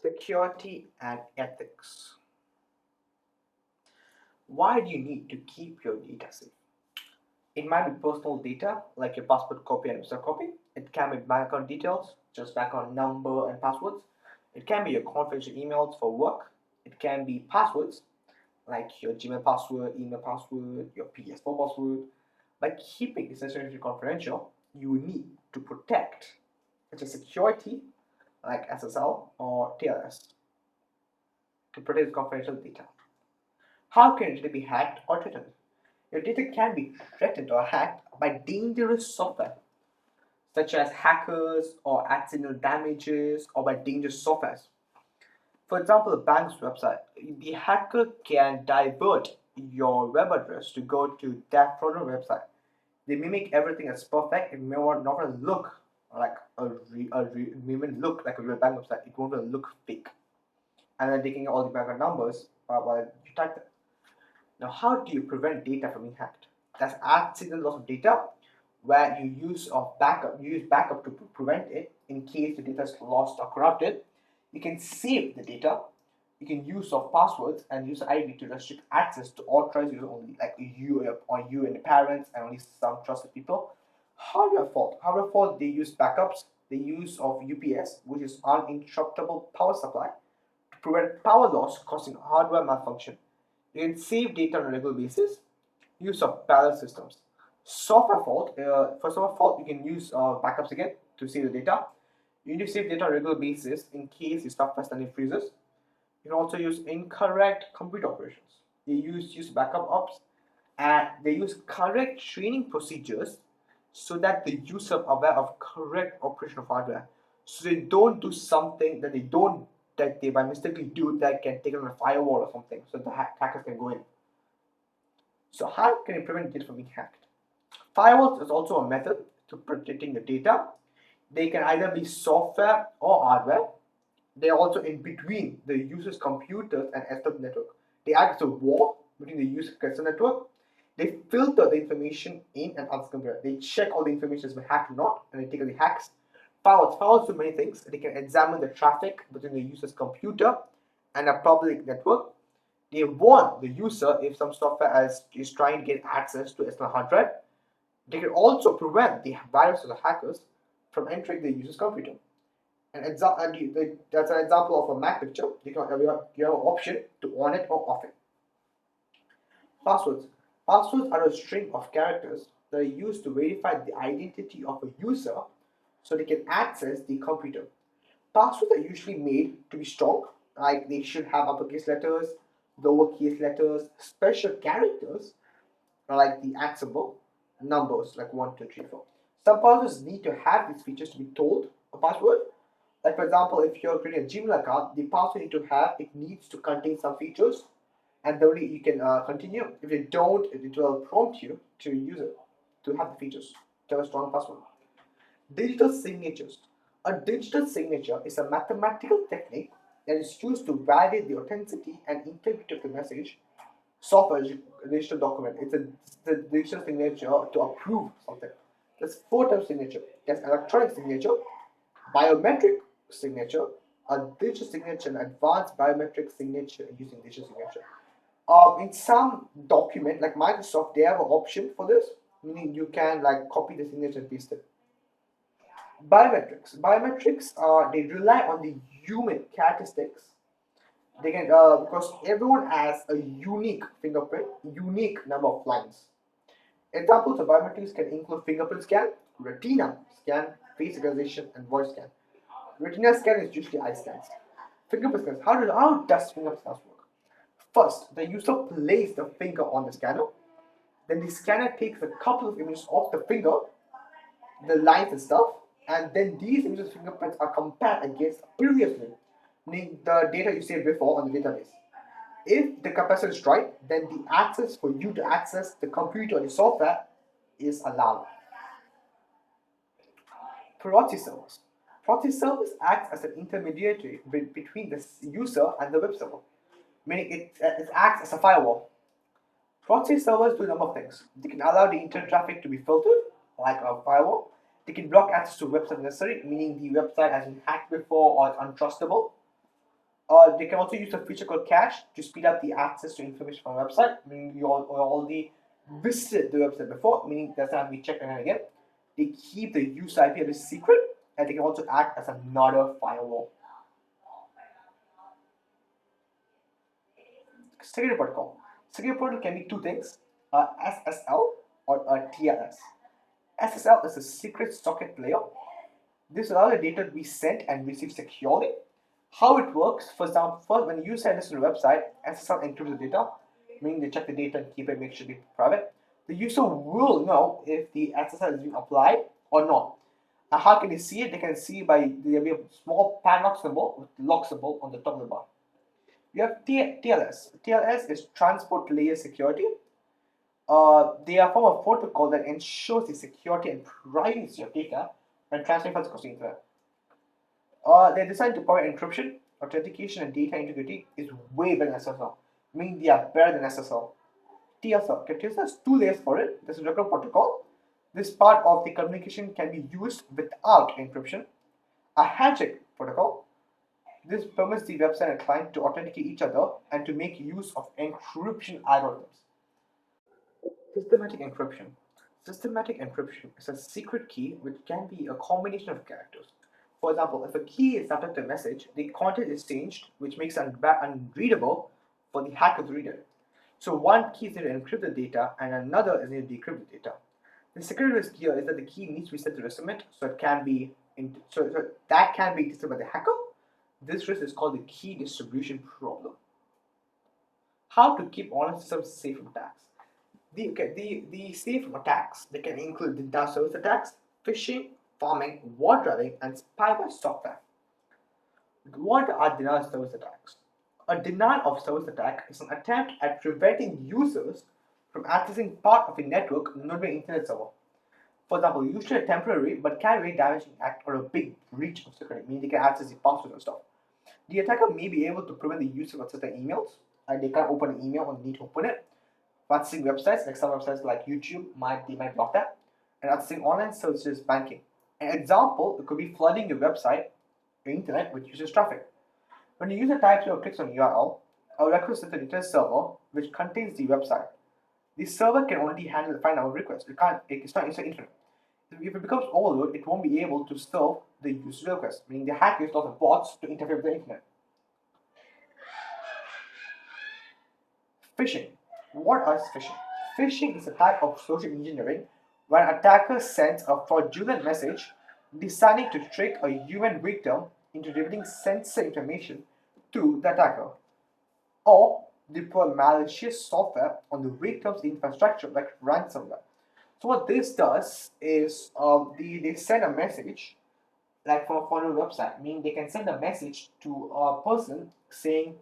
Security and ethics. Why do you need to keep your data safe? It might be personal data like your passport copy and user copy. It can be bank account details, just bank account number and passwords. It can be your confidential emails for work. It can be passwords like your Gmail password, email password, your PS4 password. By keeping this information confidential, you need to protect such as security like SSL or TLS to protect confidential data. How can data be hacked or threatened? Your data can be threatened or hacked by dangerous software, such as hackers or accidental damages or by dangerous softwares. For example, a bank's website, the hacker can divert your web address to go to that fraudulent website. They mimic everything as perfect. It may not look like it may even look like a real bank website. It won't look fake. And then taking all the bank numbers while you type them. Now, how do you prevent data from being hacked? That's accidental loss of data, where you use backup to prevent it in case the data is lost or corrupted. You can save the data. You can use of passwords and user ID to restrict access to authorized users only, like you or you and your parents and only some trusted people. Hardware fault. Hardware fault. They use backups. The use of UPS, which is uninterruptible power supply, to prevent power loss causing hardware malfunction. You can save data on a regular basis. Use of parallel systems. Software fault. For software fault, you can use backups again to save the data. You need to save data on a regular basis in case your software suddenly freezes. You can also use incorrect computer operations. They use backup ops and they use correct training procedures so that the user are aware of correct operation of hardware. So they don't do something that they by mistake do that can take on a firewall or something so the hackers can go in. So how can you prevent data from being hacked? Firewalls is also a method to protecting the data. They can either be software or hardware. They are also in between the user's computers and external network. They act as a wall between the user and external network. They filter the information in and out of the computer. They check all the information has been hacked or not, and they take the hacks. Firewalls do many things. They can examine the traffic between the user's computer and a public network. They warn the user if some software is trying to get access to external hard drive. They can also prevent the viruses or hackers from entering the user's computer. That's an example of a Mac picture. You have an option to on it or off it. Passwords. Passwords are a string of characters that are used to verify the identity of a user so they can access the computer. Passwords are usually made to be strong, like they should have uppercase letters, lowercase letters, special characters, like the at symbol, numbers like 1, 2, 3, 4. Some passwords need to have these features to be told a password. Like for example, if you're creating a Gmail account, the password you need to have it needs to contain some features, and then you can continue. If you don't, it will prompt you to use it to have the features to have a strong password. Digital signatures. A digital signature is a mathematical technique that is used to validate the authenticity and integrity of the message. Software digital document. It's the digital signature to approve something. There's 4 types of signature. There's electronic signature, biometric signature, a digital signature, and advanced biometric signature using digital signature. In some document like Microsoft, they have an option for this, meaning you can like copy the signature and paste it. Biometrics. Biometrics they rely on the human characteristics. They can because everyone has a unique fingerprint, unique number of lines. Examples of biometrics can include fingerprint scan, retina scan, face recognition, and voice scan. Retina scan is usually eye scans. Fingerprint scans. How does fingerprint scans work? First, the user places the finger on the scanner. Then the scanner takes a couple of images of the finger, the lines and stuff, and then these images of fingerprints are compared against previously, meaning the data you saved before on the database. If the comparison is right, then the access for you to access the computer or the software is allowed. Proxy servers. Proxy servers act as an intermediary between the user and the web server, meaning it acts as a firewall. Proxy servers do a number of things. They can allow the internet traffic to be filtered, like a firewall. They can block access to websites necessary, meaning the website has been hacked before or it's untrustable. They can also use a feature called cache to speed up the access to information from a website, meaning you already visited the website before, meaning that's not have to be checked again and again. They keep the user IP address secret, and they can also act as another firewall. Security protocol. Security protocol can be two things: SSL or a TLS. SSL is a secret socket layer. This allows the data to be sent and received securely. How it works, for example, first, when you send this to the website, SSL encrypts the data, meaning they check the data and keep it, make sure it's private. The user will know if the SSL is being applied or not. And how can they see it? They can see by there will be a small padlock symbol with lock symbol on the top of the bar. You have TLS. TLS is transport layer security. They are a form of protocol that ensures the security and privacy of data when transferring files across the internet. They're designed to power encryption, authentication, and data integrity is way better than SSL, meaning they are better than SSL. TSL. Okay, TSL has two layers for it. There's a regular protocol. This part of the communication can be used without encryption. A handshake protocol. This permits the website and client to authenticate each other and to make use of encryption algorithms. Systematic encryption. Systematic encryption is a secret key which can be a combination of characters. For example, if a key is subject to a message, the content is changed, which makes it unreadable for the hacker to read it. So one key is to encrypt the data and another is to decrypt the data. The second risk here is that the key needs to be set to submit, so it can be that can be detected by the hacker. This risk is called the key distribution problem. How to keep online systems safe from attacks? The safe from attacks, they can include denial service attacks, phishing, farming, war driving, and spyware software. What are denial of service attacks? A denial of service attack is an attempt at preventing users from accessing part of a network not by internet server. For example, usually a temporary but can be damaging act or a big breach of security, meaning they can access the password and stuff. The attacker may be able to prevent the user from accessing emails, and they can't open an email when they need to open it. Accessing websites, like some websites like YouTube, they might block that. And accessing online services, banking. An example, it could be flooding your website, your internet, with users' traffic. When the user types or clicks on a URL, a request is to the internet server, which contains the website. The server can only handle the final request. It's not inside internet. If it becomes overloaded, it won't be able to serve the user request, meaning the hackers lots of bots to interfere with the internet. Phishing. What is phishing? Phishing is a type of social engineering where an attacker sends a fraudulent message deciding to trick a human victim into revealing sensitive information to the attacker, or deploy malicious software on the victim's infrastructure like ransomware. So what this does is they send a message like for a website, meaning they can send a message to a person saying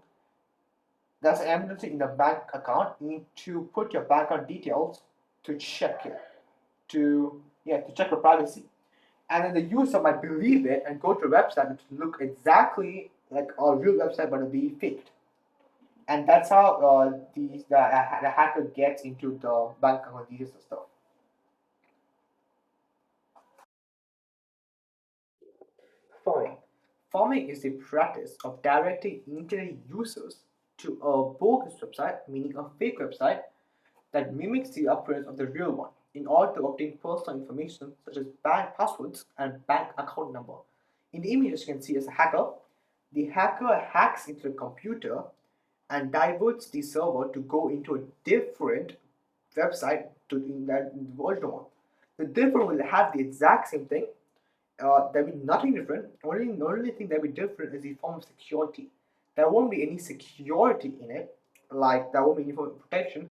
there's an emergency in the bank account. You need to put your bank account details to check it, to check your privacy. And then the user might believe it and go to a website that look exactly like a real website but it'll be faked. And that's how the hacker gets into the bank account details and stuff. Farming. Farming is the practice of directing internet users to a bogus website, meaning a fake website, that mimics the appearance of the real one in order to obtain personal information such as bank passwords and bank account number. In the image, as you can see, as a hacker, the hacker hacks into the computer and diverts the server to go into a different website to in that the original one. The different will have the exact same thing. There'll be nothing different. The only thing that'll be different is the form of security. There won't be any security in it, like there won't be any form of protection,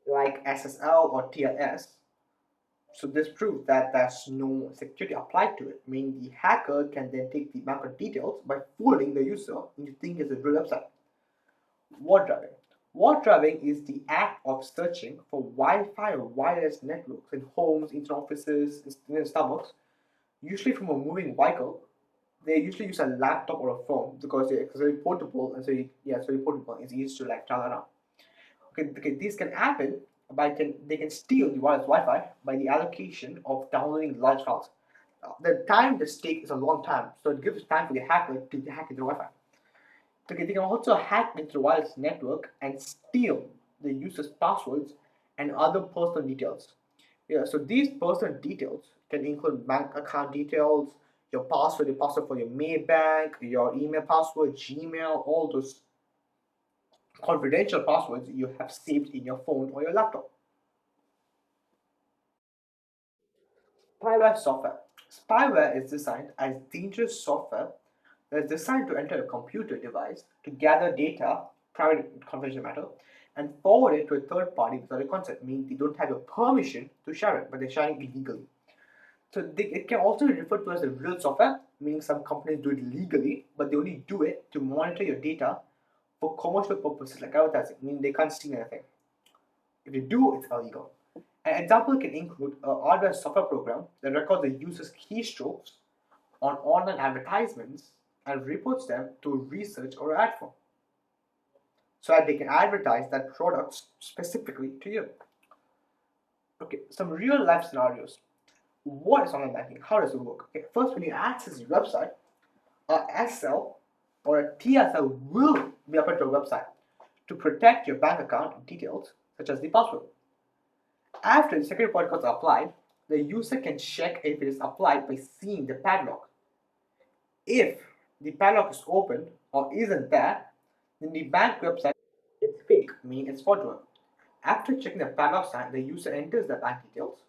like SSL or TLS. So this proves that there's no security applied to it, meaning the hacker can then take the bank details by fooling the user into thinking it's a real website. War driving. War driving is the act of searching for Wi-Fi or wireless networks in homes, in offices, in Starbucks, usually from a moving vehicle. They usually use a laptop or a phone because they're very portable and it's very portable. It's easy to like travel around. Okay, this can happen they can steal the wireless Wi-Fi by the allocation of downloading large files. The time the stake is a long time, so it gives time for the hacker to hack into Wi-Fi. Okay, they can also hack into the wireless network and steal the user's passwords and other personal details. Yeah, so these personal details can include bank account details, your password for your mail bank, your email password, Gmail, all those confidential passwords you have saved in your phone or your laptop. Spyware software. Spyware is designed as dangerous software that is designed to enter a computer device to gather data, private and confidential matter, and forward it to a third party without your consent, meaning they don't have your permission to share it, but they're sharing it illegally. So it can also be referred to as a real software, meaning some companies do it legally, but they only do it to monitor your data for commercial purposes like advertising, meaning they can't steal anything. If you do, it's illegal. An example can include a hardware software program that records the user's keystrokes on online advertisements and reports them to research or ad firm so that they can advertise that product specifically to you. Okay, some real life scenarios. What is online banking? How does it work? Okay, first, when you access your website, a SL or a TSL will be applied to your website to protect your bank account details, such as the password. After the security protocols are applied, the user can check if it is applied by seeing the padlock. If the padlock is open or isn't there, then the bank website is fake, meaning it's fraudulent. After checking the padlock sign, the user enters the bank details.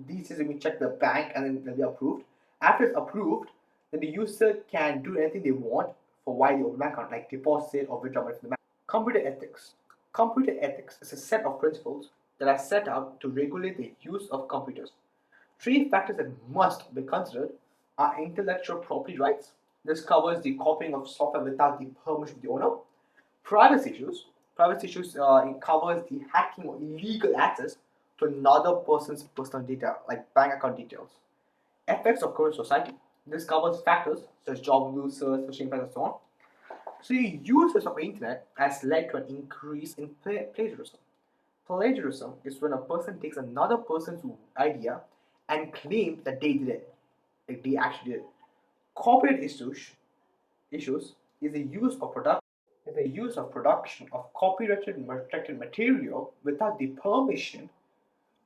These is when you check the bank and then they'll be approved. After it's approved, then the user can do anything they want for while they open bank account, like deposit or withdraw money from the bank. Computer ethics. Computer ethics is a set of principles that are set out to regulate the use of computers. Three factors that must be considered are intellectual property rights. This covers the copying of software without the permission of the owner. Privacy issues. Privacy issues it covers the hacking or illegal access to another person's personal data, like bank account details. Effects of current society. This covers factors such as job losses, social impact, and so on. So the usage of the internet has led to an increase in plagiarism. Plagiarism is when a person takes another person's idea and claims that they did it, like they actually did it. Copyright issues is the use of production of copyrighted and protected material without the permission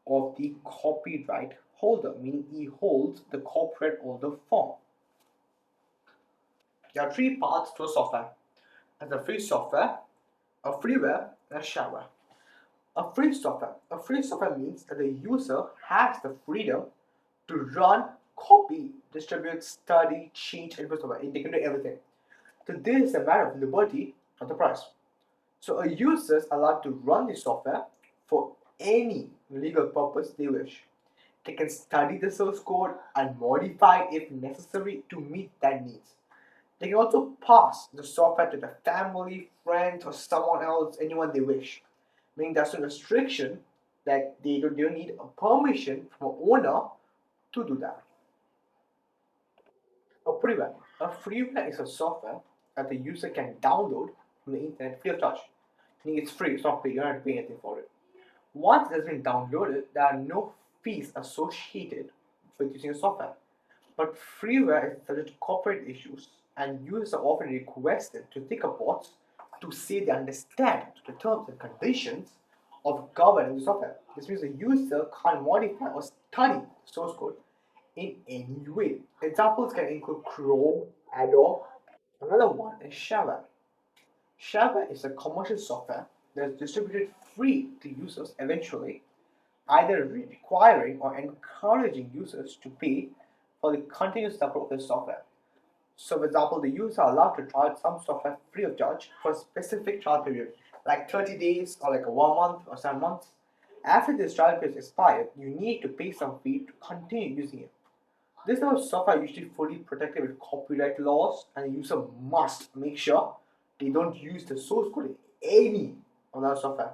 of the copyright holder, meaning he holds the copyright holder form. There are three parts to a software. There's a free software, a freeware, and a shareware. A free software means that the user has the freedom to run, copy, distribute, study, change, and software. They can do everything. So this is a matter of liberty, not the price. So a user is allowed to run the software for any legal purpose they wish. They can study the source code and modify it if necessary to meet their needs. They can also pass the software to their family, friends, or someone else, anyone they wish. Meaning there's no restriction that they don't need a permission from an owner to do that. A freeware. A freeware is a software that the user can download from the internet free of charge. Meaning it's free, it's not paid, you don't have to pay anything for it. Once it has been downloaded, there are no fees associated with using the software. But freeware is subject to copyright issues, and users are often requested to take a pause to say they understand the terms and conditions of governing the software. This means the user can't modify or study the source code in any way. Examples can include Chrome, Adobe. Another one is shareware. Shareware is a commercial software that is distributed free to users eventually, either requiring or encouraging users to pay for the continuous support of the software. So, for example, the users are allowed to try some software free of charge for a specific trial period, like 30 days or like a 1 month or 7 months. After this trial period is expired, you need to pay some fee to continue using it. This type of software is usually fully protected with copyright laws, and the user must make sure they don't use the source code in any of that software.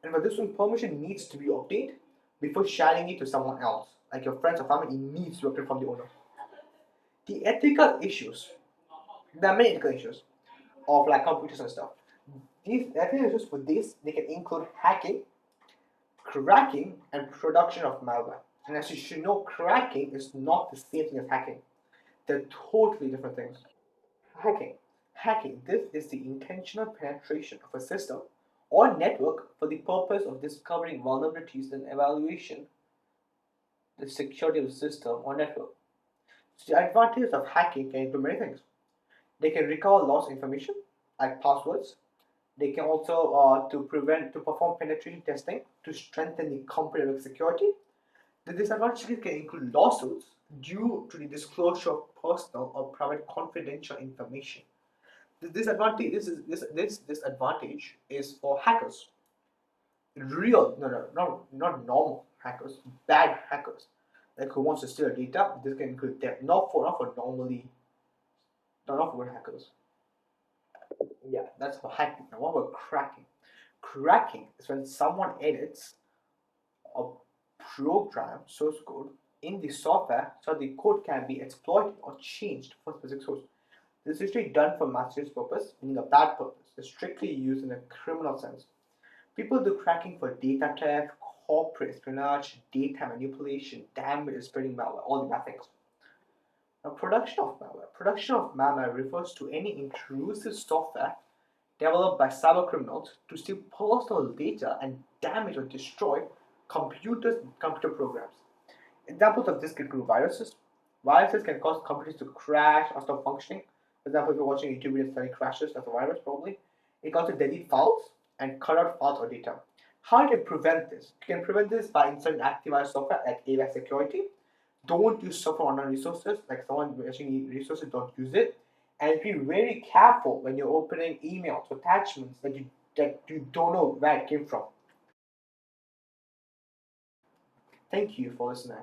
And for this one, permission needs to be obtained before sharing it to someone else, like your friends or family. It needs to be obtained from the owner. The ethical issues. There are many ethical issues of like computers and stuff. These ethical issues for this they can include hacking, cracking, and production of malware. And as you should know, cracking is not the same thing as hacking. They're totally different things. Hacking. Hacking. This is the intentional penetration of a system or network for the purpose of discovering vulnerabilities and evaluation the security of the system or network. So the advantages of hacking can include many things. They can recover lost information like passwords. They can also to perform penetration testing to strengthen the company security. The disadvantages can include lawsuits due to the disclosure of personal or private confidential information. The disadvantage this disadvantage is for hackers. Real not normal hackers, bad hackers, like who wants to steal data. This can include them. Not for normally not for good hackers. Yeah, that's for hacking. Now what about cracking? Cracking is when someone edits a program source code in the software so the code can be exploited or changed for a specific source. This is usually done for malicious purpose, meaning a bad purpose. It's strictly used in a criminal sense. People do cracking for data theft, corporate espionage, data manipulation, damage, spreading malware, all the bad things. Now, production of malware. Production of malware refers to any intrusive software developed by cybercriminals to steal personal data and damage or destroy computer programs. Examples of this include viruses. Viruses can cause computers to crash or stop functioning. For example, if you're watching a YouTube video and suddenly crashes, that's a virus probably. It can also delete files and cut out files or data. How do you prevent this? You can prevent this by installing active software like AWS Security. Don't use software on resources, like someone actually need resources, don't use it. And be very careful when you're opening emails or attachments that you don't know where it came from. Thank you for listening.